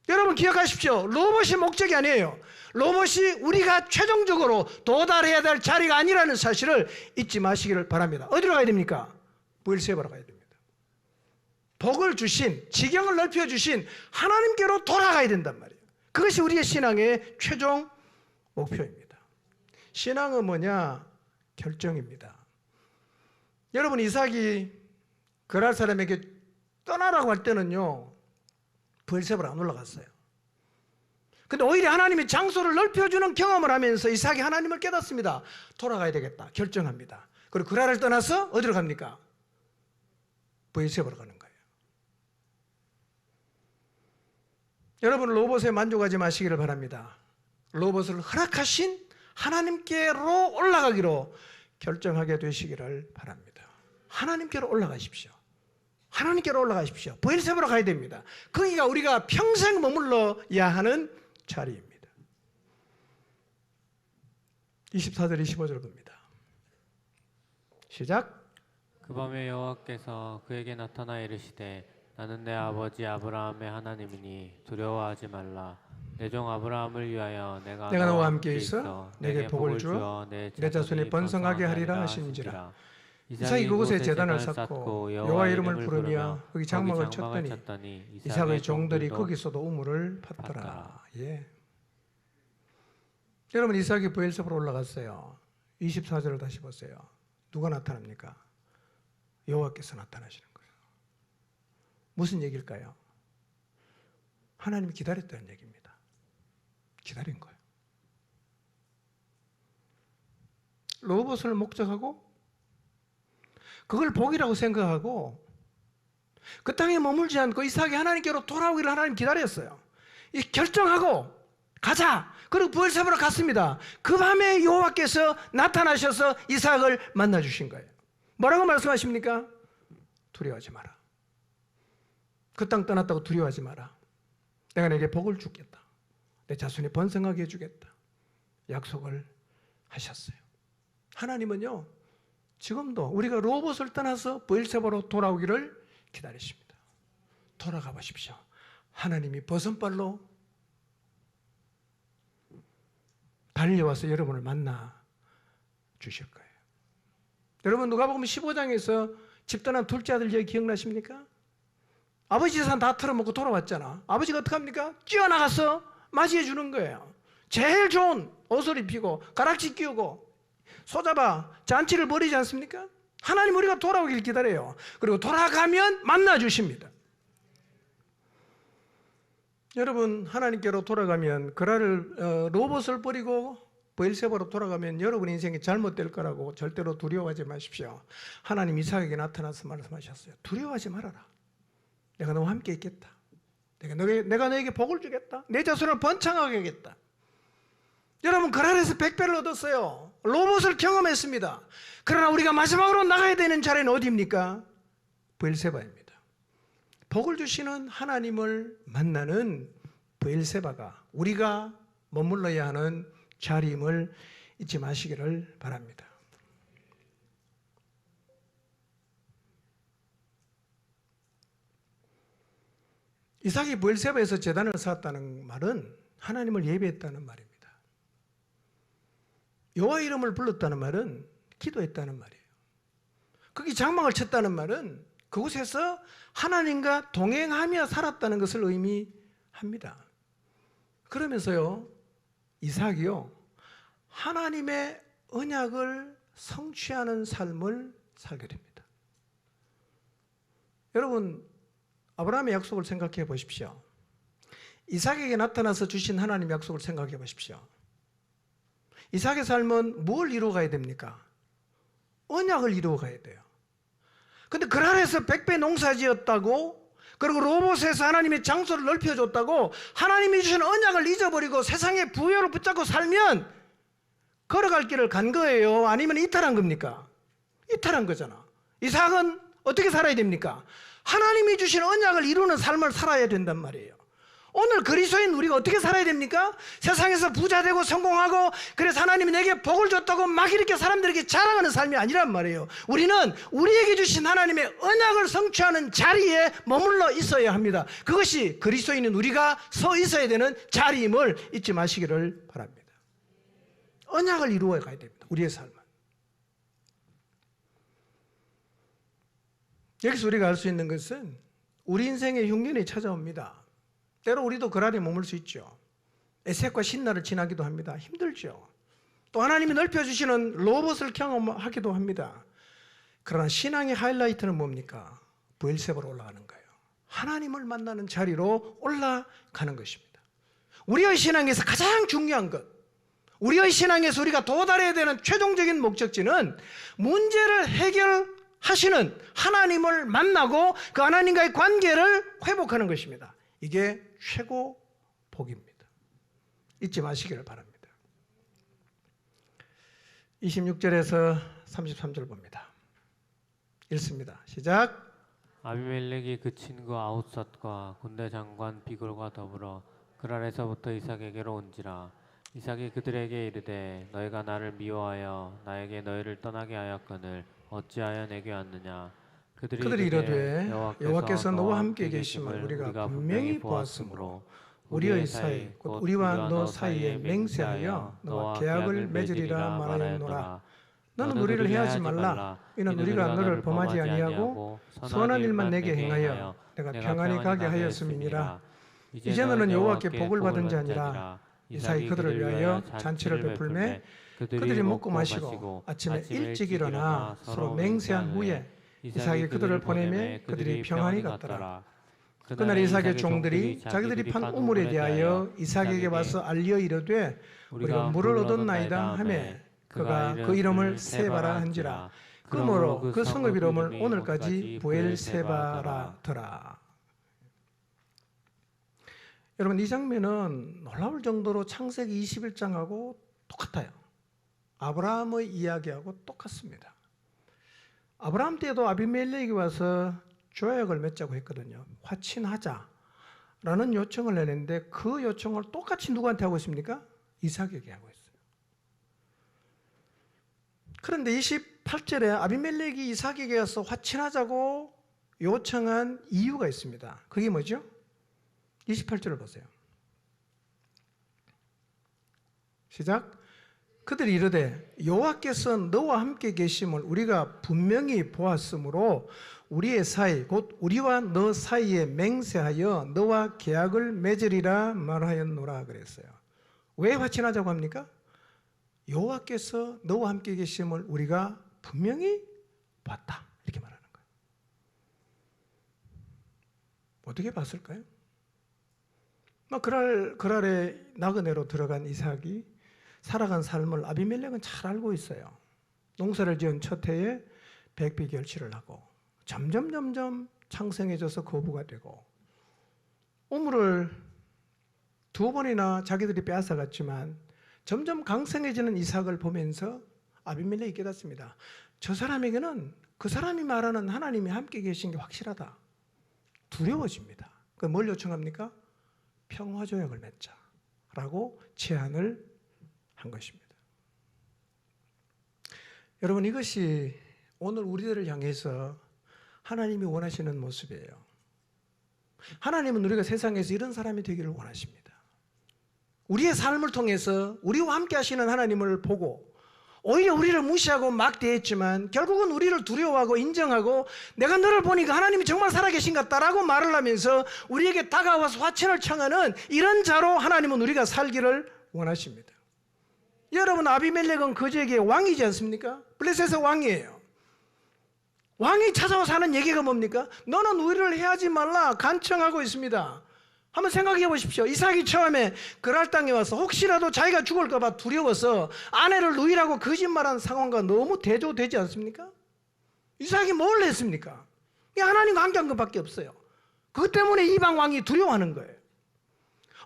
여러분 기억하십시오. 르호봇이 목적이 아니에요. 르호봇이 우리가 최종적으로 도달해야 될 자리가 아니라는 사실을 잊지 마시기를 바랍니다. 어디로 가야 됩니까? 브엘세바로 가야 됩니다. 복을 주신, 지경을 넓혀주신 하나님께로 돌아가야 된단 말이에요. 그것이 우리의 신앙의 최종 목표입니다. 신앙은 뭐냐? 결정입니다. 여러분 이삭이 그랄 사람에게 떠나라고 할 때는요 브엘세바로 안 올라갔어요. 근데 오히려 하나님이 장소를 넓혀주는 경험을 하면서 이삭이 하나님을 깨닫습니다. 돌아가야 되겠다 결정합니다. 그리고 그랄을 떠나서 어디로 갑니까? 브엘세바로 가는 거예요. 여러분 르호봇에 만족하지 마시기를 바랍니다. 르호봇을 허락하신 하나님께로 올라가기로 결정하게 되시기를 바랍니다. 하나님께로 올라가십시오. 하나님께로 올라가십시오. 브엘세바로 가야 됩니다. 거기가 우리가 평생 머물러야 하는 자리입니다. 24절 25절 봅니다. 시작. 그 밤에 여호와께서 그에게 나타나 이르시되 나는 내 아버지 아브라함의 하나님이니 두려워하지 말라. 내 종 아브라함을 위하여 내가 너와 함께 있어 내게 복을 주어 내 자손이 번성하게 하리라 하시니라. 이삭이 그곳에 제단을 쌓고 여호와 이름을 부르며 거기 장막을 쳤더니 이삭의 종들이 거기서도 우물을 팠더라. 예. 여러분 이삭이 브엘세바로 올라갔어요. 24절을 다시 보세요. 누가 나타납니까? 여호와께서 나타나시는 거예요. 무슨 얘기일까요? 하나님이 기다렸다는 얘기입니다. 기다린 거예요. 로봇을 목적하고 그걸 복이라고 생각하고 그 땅에 머물지 않고 이삭이 하나님께로 돌아오기를 하나님 기다렸어요. 이 결정하고 가자. 그리고 부엘세바로 갔습니다. 그 밤에 여호와께서 나타나셔서 이삭을 만나 주신 거예요. 뭐라고 말씀하십니까? 두려워하지 마라. 그 땅 떠났다고 두려워하지 마라. 내가 내게 복을 주겠다. 내 자손이 번성하게 해주겠다. 약속을 하셨어요. 하나님은요, 지금도 우리가 로봇을 떠나서 부엘세바로 돌아오기를 기다리십니다. 돌아가 보십시오. 하나님이 버선발로 달려와서 여러분을 만나 주실 거예요. 여러분 누가복음 15장에서 집 떠난 둘째 아들 얘기 기억나십니까? 아버지 재산 다 털어먹고 돌아왔잖아. 아버지가 어떻게 합니까? 뛰어나가서 맞이해 주는 거예요. 제일 좋은 옷을 입히고 가락지 끼우고 소잡아 잔치를 벌이지 않습니까? 하나님 우리가 돌아오길 기다려요. 그리고 돌아가면 만나 주십니다. 여러분 하나님께로 돌아가면 그라를 로봇을 버리고 부엘세바로 돌아가면 여러분 인생이 잘못될 거라고 절대로 두려워하지 마십시오. 하나님 이삭에게 나타나서 말씀하셨어요. 두려워하지 말아라. 내가 너와 함께 있겠다. 내가 너에게 복을 주겠다. 내 자손을 번창하게 하겠다. 여러분 그랄에서 100배를 얻었어요. 로봇을 경험했습니다. 그러나 우리가 마지막으로 나가야 되는 자리는 어디입니까? 부엘세바입니다. 복을 주시는 하나님을 만나는 부엘세바가 우리가 머물러야 하는 자리임을 잊지 마시기를 바랍니다. 이삭이 부엘세바에서 제단을 쌓았다는 말은 하나님을 예배했다는 말입니다. 여호와 이름을 불렀다는 말은 기도했다는 말이에요. 거기 장막을 쳤다는 말은 그곳에서 하나님과 동행하며 살았다는 것을 의미합니다. 그러면서요, 이삭이요, 하나님의 언약을 성취하는 삶을 살게 됩니다. 여러분, 아브라함의 약속을 생각해 보십시오. 이삭에게 나타나서 주신 하나님의 약속을 생각해 보십시오. 이삭의 삶은 뭘 이루어가야 됩니까? 언약을 이루어가야 돼요. 근데 그랄에서 100배 농사 지었다고, 그리고 로봇에서 하나님의 장소를 넓혀줬다고 하나님이 주신 언약을 잊어버리고 세상의 부여를 붙잡고 살면 걸어갈 길을 간 거예요? 아니면 이탈한 겁니까? 이탈한 거잖아. 이삭은 어떻게 살아야 됩니까? 하나님이 주신 언약을 이루는 삶을 살아야 된단 말이에요. 오늘 그리스도인 우리가 어떻게 살아야 됩니까? 세상에서 부자 되고 성공하고 그래서 하나님이 내게 복을 줬다고 막 이렇게 사람들에게 자랑하는 삶이 아니란 말이에요. 우리는 우리에게 주신 하나님의 언약을 성취하는 자리에 머물러 있어야 합니다. 그것이 그리스도인인 우리가 서 있어야 되는 자리임을 잊지 마시기를 바랍니다. 언약을 이루어 가야 됩니다. 우리의 삶은. 여기서 우리가 알 수 있는 것은 우리 인생의 흉년이 찾아옵니다. 때로 우리도 그랄에 머물 수 있죠. 에색과 신나를 지나기도 합니다. 힘들죠. 또 하나님이 넓혀주시는 로봇을 경험하기도 합니다. 그러나 신앙의 하이라이트는 뭡니까? 부엘세바로 올라가는 거예요. 하나님을 만나는 자리로 올라가는 것입니다. 우리의 신앙에서 가장 중요한 것, 우리의 신앙에서 우리가 도달해야 되는 최종적인 목적지는 문제를 해결하시는 하나님을 만나고 그 하나님과의 관계를 회복하는 것입니다. 이게 최고 복입니다. 잊지 마시기를 바랍니다. 26절에서 33절 봅니다. 읽습니다. 시작. 아비멜렉이 그 친구 아웃삿과 군대 장관 비글과 더불어 그랄에서부터 이삭에게로 온지라. 이삭이 그들에게 이르되 너희가 나를 미워하여 나에게 너희를 떠나게 하였거늘 어찌하여 내게 왔느냐. 그들이 이르되 여호와께서 너와 함께 계심을 우리가 분명히 보았으므로 우리의 사이 곧 우리와 너 사이에 맹세하여 너와 계약을 맺으리라 말하였노라. 너는 우리를 해하지 말라. 이는 우리가 너를 범하지 아니하고 선한 일만 내게 행하여 내가 평안히 가게 하였음이니라. 이제 너는 여호와께 복을 받은 자니라. 이삭이 그들을 위하여 잔치를 베풀매 그들이 먹고 마시고 아침에 일찍 일어나 서로 맹세한 후에 이삭이 그들을 보내매 그들이 평안히 갔더라. 그날 이삭의 종들이 자기들이 판 우물에 대하여 이삭에게 와서 알리어 이르되 우리가 물을 얻었나이다 하매 그가 그 이름을 세바라 한지라. 그러므로 그 성읍 이름을 오늘까지 부엘세바라 더라. 여러분, 이 장면은 놀라울 정도로 창세기 21장하고 똑같아요. 아브라함의 이야기하고 똑같습니다. 아브라함 때도 아비멜렉이 와서 조약을 맺자고 했거든요. 화친하자라는 요청을 내는데 그 요청을 똑같이 누구한테 하고 있습니까? 이삭에게 하고 있어요. 그런데 28절에 아비멜렉이 이삭에게 와서 화친하자고 요청한 이유가 있습니다. 그게 뭐죠? 28절을 보세요. 시작. 그들이 이르되 여호와께서 너와 함께 계심을 우리가 분명히 보았으므로 우리의 사이 곧 우리와 너 사이에 맹세하여 너와 계약을 맺으리라 말하였노라 그랬어요. 왜 화친하자고 합니까? 여호와께서 너와 함께 계심을 우리가 분명히 봤다 이렇게 말하는 거예요. 어떻게 봤을까요? 그랄에 나그네로 들어간 이삭이 살아간 삶을 아비멜렉은 잘 알고 있어요. 농사를 지은 첫 해에 백비결치를 하고 점점 창성해져서 거부가 되고 우물을 2번이나 자기들이 빼앗아갔지만 점점 강성해지는 이삭을 보면서 아비멜렉이 깨닫습니다. 저 사람에게는 그 사람이 말하는 하나님이 함께 계신 게 확실하다. 두려워집니다. 그럼 뭘 요청합니까? 평화조약을 맺자라고 제안을 한 것입니다. 여러분, 이것이 오늘 우리들을 향해서 하나님이 원하시는 모습이에요. 하나님은 우리가 세상에서 이런 사람이 되기를 원하십니다. 우리의 삶을 통해서 우리와 함께 하시는 하나님을 보고 오히려 우리를 무시하고 막 대했지만 결국은 우리를 두려워하고 인정하고 내가 너를 보니까 하나님이 정말 살아계신 것 같다라고 말을 하면서 우리에게 다가와서 화친을 청하는 이런 자로 하나님은 우리가 살기를 원하십니다. 여러분, 아비멜렉은 그 지역의 왕이지 않습니까? 블레셋의 왕이에요. 왕이 찾아와서 하는 얘기가 뭡니까? 너는 우리를 해하지 말라 간청하고 있습니다. 한번 생각해 보십시오. 이삭이 처음에 그랄 땅에 와서 혹시라도 자기가 죽을까 봐 두려워서 아내를 누이라고 거짓말한 상황과 너무 대조되지 않습니까? 이삭이 뭘 했습니까? 하나님과 함께한 것밖에 없어요. 그것 때문에 이방 왕이 두려워하는 거예요.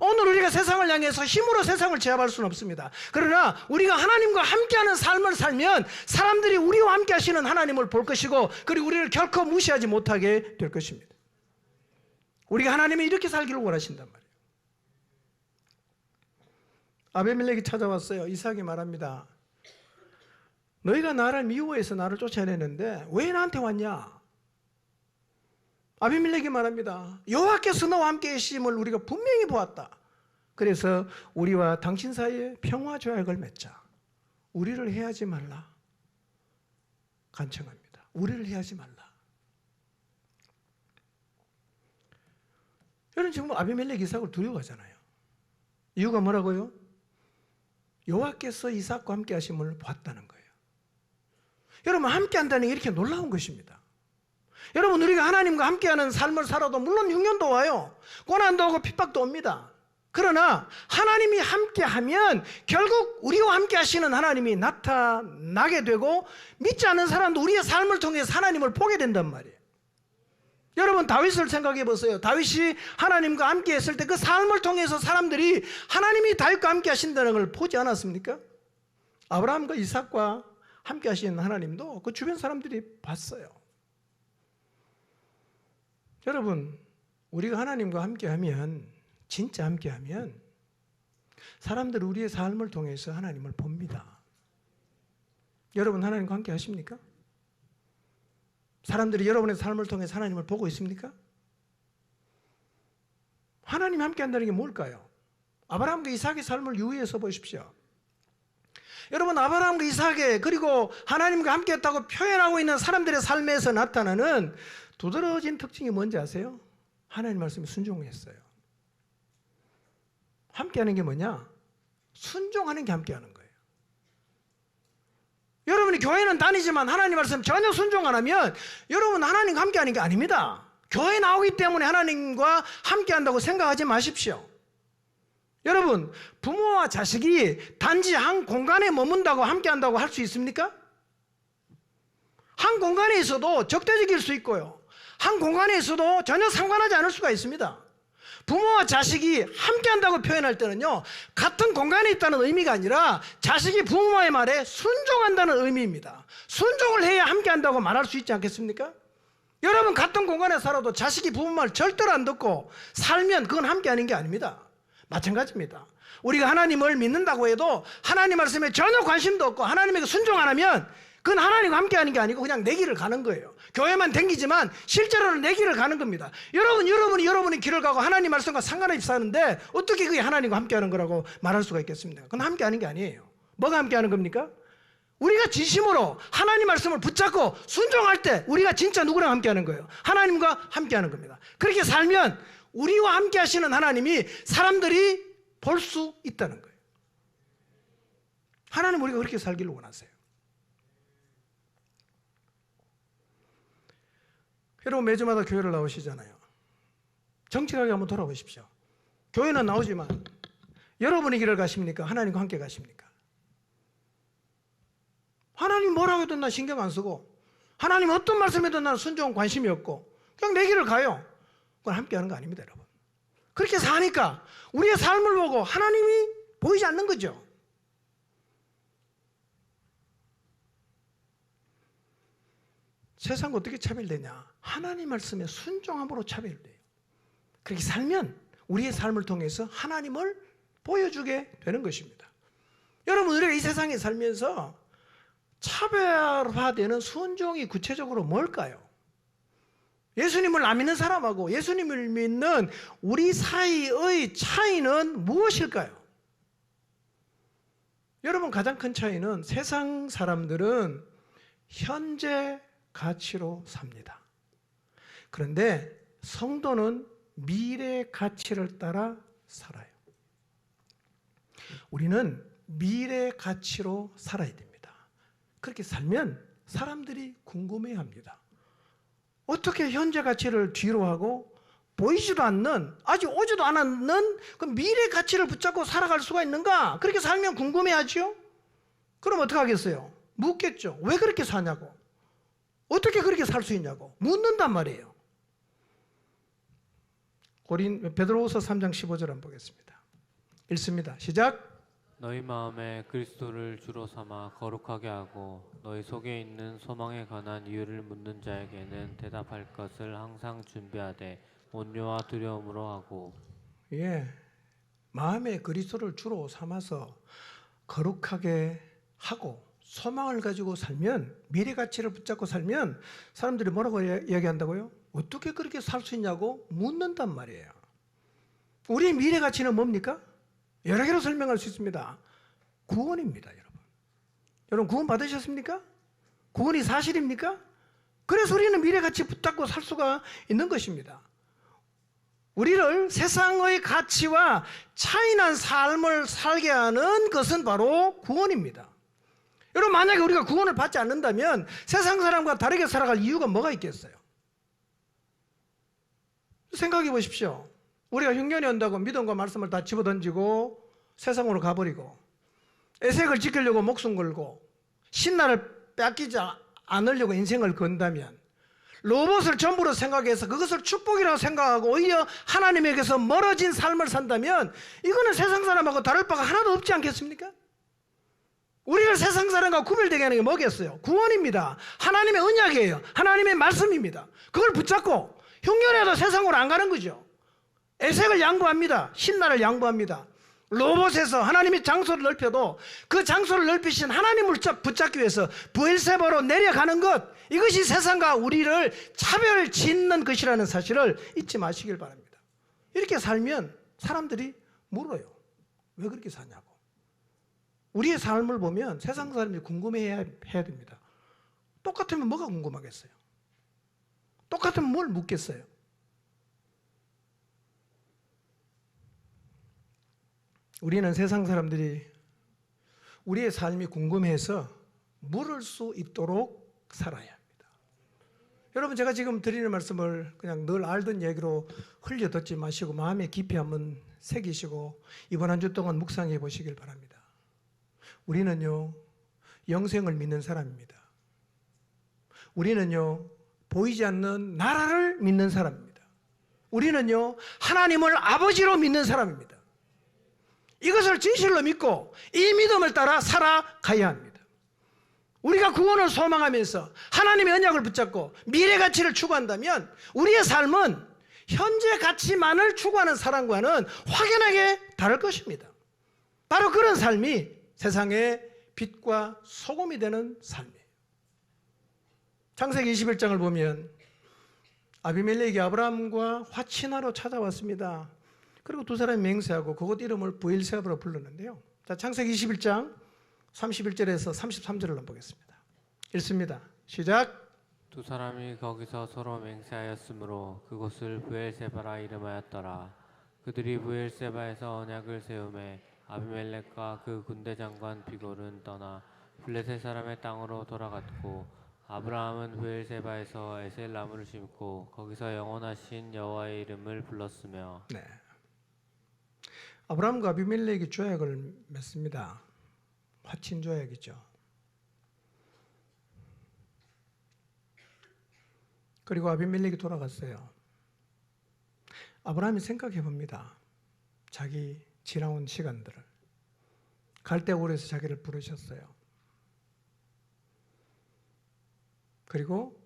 오늘 우리가 세상을 향해서 힘으로 세상을 제압할 수는 없습니다. 그러나 우리가 하나님과 함께하는 삶을 살면 사람들이 우리와 함께 하시는 하나님을 볼 것이고 그리고 우리를 결코 무시하지 못하게 될 것입니다. 우리가 하나님이 이렇게 살기를 원하신단 말이에요. 아비멜렉이 찾아왔어요. 이삭이 말합니다. 너희가 나를 미워해서 나를 쫓아내는데 왜 나한테 왔냐? 아비멜렉이 말합니다. 여호와께서 너와 함께 계심을 우리가 분명히 보았다. 그래서 우리와 당신 사이에 평화조약을 맺자. 우리를 해하지 말라. 간청합니다. 우리를 해하지 말라. 여러분, 지금 아비멜렉 이삭을 두려워하잖아요. 이유가 뭐라고요? 여호와께서 이삭과 함께 하심을 보았다는 거예요. 여러분, 함께 한다는 게 이렇게 놀라운 것입니다. 여러분, 우리가 하나님과 함께하는 삶을 살아도 물론 흉년도 와요. 고난도 오고 핍박도 옵니다. 그러나 하나님이 함께하면 결국 우리와 함께 하시는 하나님이 나타나게 되고 믿지 않는 사람도 우리의 삶을 통해서 하나님을 보게 된단 말이에요. 여러분, 다윗을 생각해 보세요. 다윗이 하나님과 함께 했을 때 그 삶을 통해서 사람들이 하나님이 다윗과 함께 하신다는 걸 보지 않았습니까? 아브라함과 이삭과 함께 하신 하나님도 그 주변 사람들이 봤어요. 여러분, 우리가 하나님과 함께하면, 진짜 함께하면 사람들이 우리의 삶을 통해서 하나님을 봅니다. 여러분, 하나님과 함께 하십니까? 사람들이 여러분의 삶을 통해서 하나님을 보고 있습니까? 하나님 함께 한다는 게 뭘까요? 아브라함과 이삭의 삶을 유의해서 보십시오. 여러분, 아브라함과 이삭의 그리고 하나님과 함께 했다고 표현하고 있는 사람들의 삶에서 나타나는 두드러진 특징이 뭔지 아세요? 하나님 말씀에 순종했어요. 함께하는 게 뭐냐? 순종하는 게 함께하는 거예요. 여러분이 교회는 다니지만 하나님 말씀 전혀 순종 안 하면 여러분 하나님과 함께하는 게 아닙니다. 교회 나오기 때문에 하나님과 함께한다고 생각하지 마십시오. 여러분, 부모와 자식이 단지 한 공간에 머문다고 함께 한다고 할 수 있습니까? 한 공간에 있어도 적대적일 수 있고요. 한 공간에 있어도 전혀 상관하지 않을 수가 있습니다. 부모와 자식이 함께 한다고 표현할 때는요, 같은 공간에 있다는 의미가 아니라 자식이 부모의 말에 순종한다는 의미입니다. 순종을 해야 함께 한다고 말할 수 있지 않겠습니까? 여러분, 같은 공간에 살아도 자식이 부모 말 절대로 안 듣고 살면 그건 함께 하는 게 아닙니다. 마찬가지입니다. 우리가 하나님을 믿는다고 해도 하나님 말씀에 전혀 관심도 없고 하나님에게 순종 안 하면 그건 하나님과 함께 하는 게 아니고 그냥 내 길을 가는 거예요. 교회만 댕기지만 실제로는 내 길을 가는 겁니다. 여러분이 여러분의 길을 가고 하나님 말씀과 상관없이 사는데 어떻게 그게 하나님과 함께 하는 거라고 말할 수가 있겠습니까? 그건 함께 하는 게 아니에요. 뭐가 함께 하는 겁니까? 우리가 진심으로 하나님 말씀을 붙잡고 순종할 때 우리가 진짜 누구랑 함께 하는 거예요? 하나님과 함께 하는 겁니다. 그렇게 살면 우리와 함께 하시는 하나님이 사람들이 볼 수 있다는 거예요. 하나님 우리가 그렇게 살기를 원하세요. 여러분, 매주마다 교회를 나오시잖아요. 정직하게 한번 돌아보십시오. 교회는 나오지만 여러분의 길을 가십니까? 하나님과 함께 가십니까? 하나님 뭐라고 해도 나 신경 안 쓰고 하나님 어떤 말씀에도 나는 순종 관심이 없고 그냥 내 길을 가요. 그건 함께 하는 거 아닙니다, 여러분. 그렇게 사니까 우리의 삶을 보고 하나님이 보이지 않는 거죠. 세상과 어떻게 차별되냐? 하나님 말씀에 순종함으로 차별돼요. 그렇게 살면 우리의 삶을 통해서 하나님을 보여주게 되는 것입니다. 여러분, 우리가 이 세상에 살면서 차별화되는 순종이 구체적으로 뭘까요? 예수님을 안 믿는 사람하고 예수님을 믿는 우리 사이의 차이는 무엇일까요? 여러분, 가장 큰 차이는 세상 사람들은 현재 가치로 삽니다. 그런데 성도는 미래 가치를 따라 살아요. 우리는 미래 가치로 살아야 됩니다. 그렇게 살면 사람들이 궁금해합니다. 어떻게 현재 가치를 뒤로 하고 보이지도 않는, 아직 오지도 않았는 그 미래 가치를 붙잡고 살아갈 수가 있는가? 그렇게 살면 궁금해하죠? 그럼 어떻게 하겠어요? 묻겠죠. 왜 그렇게 사냐고. 어떻게 그렇게 살 수 있냐고 묻는단 말이에요. 베드로후서 3장 15절 한번 보겠습니다. 읽습니다. 시작. 너희 마음에 그리스도를 주로 삼아 거룩하게 하고 너희 속에 있는 소망에 관한 이유를 묻는 자에게는 대답할 것을 항상 준비하되 온유와 두려움으로 하고. 예, 마음에 그리스도를 주로 삼아서 거룩하게 하고 소망을 가지고 살면, 미래 가치를 붙잡고 살면 사람들이 뭐라고 이야기한다고요? 어떻게 그렇게 살 수 있냐고 묻는단 말이에요. 우리의 미래 가치는 뭡니까? 여러 개로 설명할 수 있습니다. 구원입니다, 여러분. 여러분, 구원 받으셨습니까? 구원이 사실입니까? 그래서 우리는 미래 가치 붙잡고 살 수가 있는 것입니다. 우리를 세상의 가치와 차이난 삶을 살게 하는 것은 바로 구원입니다. 여러분, 만약에 우리가 구원을 받지 않는다면 세상 사람과 다르게 살아갈 이유가 뭐가 있겠어요? 생각해 보십시오. 우리가 흉년이 온다고 믿음과 말씀을 다 집어던지고 세상으로 가버리고 애색을 지키려고 목숨 걸고 신나를 뺏기지 않으려고 인생을 건다면, 로봇을 전부로 생각해서 그것을 축복이라고 생각하고 오히려 하나님에게서 멀어진 삶을 산다면 이거는 세상 사람하고 다를 바가 하나도 없지 않겠습니까? 우리를 세상 사람과 구별되게 하는 게 뭐겠어요? 구원입니다. 하나님의 언약이에요. 하나님의 말씀입니다. 그걸 붙잡고 흉년에도 세상으로 안 가는 거죠. 애색을 양보합니다. 신나를 양보합니다. 로봇에서 하나님의 장소를 넓혀도 그 장소를 넓히신 하나님을 붙잡기 위해서 브엘세바로 내려가는 것, 이것이 세상과 우리를 차별 짓는 것이라는 사실을 잊지 마시길 바랍니다. 이렇게 살면 사람들이 물어요. 왜 그렇게 사냐고. 우리의 삶을 보면 세상 사람들이 궁금해해야 됩니다. 똑같으면 뭐가 궁금하겠어요? 똑같으면 뭘 묻겠어요? 우리는 세상 사람들이 우리의 삶이 궁금해서 물을 수 있도록 살아야 합니다. 여러분 제가 지금 드리는 말씀을 그냥 늘 알던 얘기로 흘려 듣지 마시고 마음에 깊이 한번 새기시고 이번 한 주 동안 묵상해 보시길 바랍니다. 우리는요 영생을 믿는 사람입니다. 우리는요 보이지 않는 나라를 믿는 사람입니다. 우리는요 하나님을 아버지로 믿는 사람입니다. 이것을 진실로 믿고 이 믿음을 따라 살아가야 합니다. 우리가 구원을 소망하면서 하나님의 언약을 붙잡고 미래 가치를 추구한다면 우리의 삶은 현재 가치만을 추구하는 사람과는 확연하게 다를 것입니다. 바로 그런 삶이 세상의 빛과 소금이 되는 삶이에요. 창세기 21장을 보면 아비멜렉이 아브라함과 화친하러 찾아왔습니다. 그리고 두 사람이 맹세하고 그곳 이름을 브엘세바로 불렀는데요. 자, 창세기 21장 31절에서 33절을 한번 보겠습니다. 읽습니다. 시작. 두 사람이 거기서 서로 맹세하였으므로 그곳을 브엘세바라 이름하였더라. 그들이 브엘세바에서 언약을 세우매 아비멜렉과 그 군대 장관 비골은 떠나 블레셋 사람의 땅으로 돌아갔고 아브라함은 브엘세바에서 에셀 나무를 심고 거기서 영원하신 여호와의 이름을 불렀으며. 네. 아브라함과 아비멜렉이 조약을 맺습니다. 화친 조약이죠. 그리고 아비멜렉이 돌아갔어요. 아브라함이 생각해 봅니다. 자기 지나온 시간들을. 갈대고리에서 자기를 부르셨어요. 그리고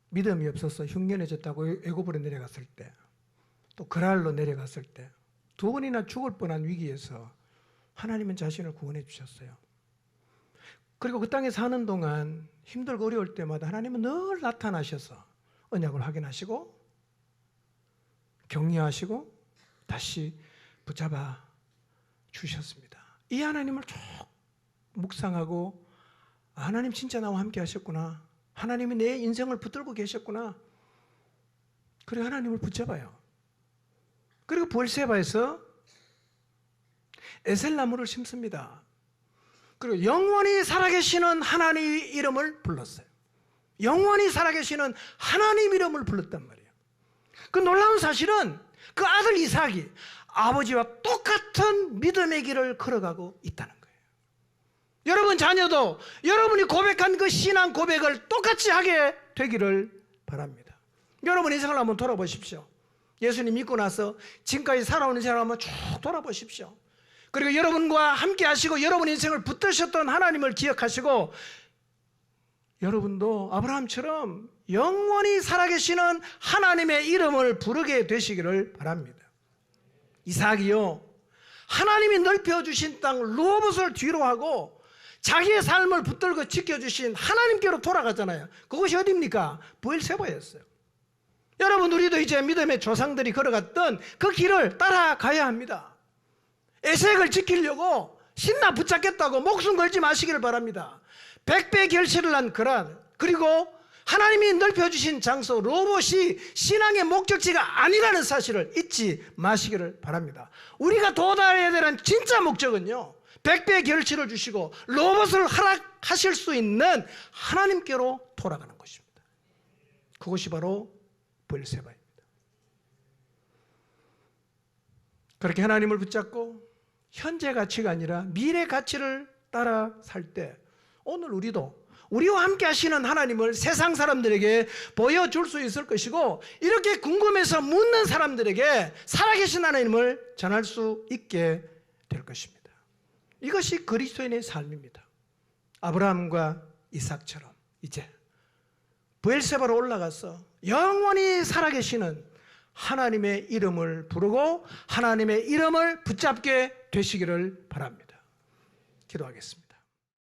믿음이 없어서 흉년해졌다고 애굽으로 내려갔을 때, 또 그랄로 내려갔을 때 두 번이나 죽을 뻔한 위기에서 하나님은 자신을 구원해 주셨어요. 그리고 그 땅에 사는 동안 힘들고 어려울 때마다 하나님은 늘 나타나셔서 언약을 확인하시고 격려하시고 다시 붙잡아 주셨습니다. 이 하나님을 쭉 묵상하고 하나님 진짜 나와 함께 하셨구나. 하나님이 내 인생을 붙들고 계셨구나. 그리고 하나님을 붙잡아요. 그리고 브엘세바에서 에셀나무를 심습니다. 그리고 영원히 살아계시는 하나님의 이름을 불렀어요. 영원히 살아계시는 하나님 이름을 불렀단 말이에요. 그 놀라운 사실은 그 아들 이삭이 아버지와 똑같은 믿음의 길을 걸어가고 있다는 거예요. 여러분 자녀도 여러분이 고백한 그 신앙 고백을 똑같이 하게 되기를 바랍니다. 여러분 인생을 한번 돌아보십시오. 예수님 믿고 나서 지금까지 살아오는 인생을 한번 쭉 돌아보십시오. 그리고 여러분과 함께 하시고 여러분 인생을 붙드셨던 하나님을 기억하시고 여러분도 아브라함처럼 영원히 살아계시는 하나님의 이름을 부르게 되시기를 바랍니다. 이삭이요 하나님이 넓혀주신 땅 루오봇을 뒤로 하고 자기의 삶을 붙들고 지켜주신 하나님께로 돌아가잖아요. 그것이 어디입니까? 브엘세바였어요. 여러분 우리도 이제 믿음의 조상들이 걸어갔던 그 길을 따라가야 합니다. 에색을 지키려고 신나 붙잡겠다고 목숨 걸지 마시기를 바랍니다. 100배 결실을 난 그란 그리고 하나님이 넓혀주신 장소 로봇이 신앙의 목적지가 아니라는 사실을 잊지 마시기를 바랍니다. 우리가 도달해야 되는 진짜 목적은요 100배 결실을 주시고 로봇을 허락하실 수 있는 하나님께로 돌아가는 것입니다. 그것이 바로 브엘세바입니다. 그렇게 하나님을 붙잡고 현재 가치가 아니라 미래 가치를 따라 살 때 오늘 우리도 우리와 함께 하시는 하나님을 세상 사람들에게 보여줄 수 있을 것이고 이렇게 궁금해서 묻는 사람들에게 살아계신 하나님을 전할 수 있게 될 것입니다. 이것이 그리스도인의 삶입니다. 아브라함과 이삭처럼 이제 브엘세바로 올라가서 영원히 살아계시는 하나님의 이름을 부르고 하나님의 이름을 붙잡게 되시기를 바랍니다. 기도하겠습니다.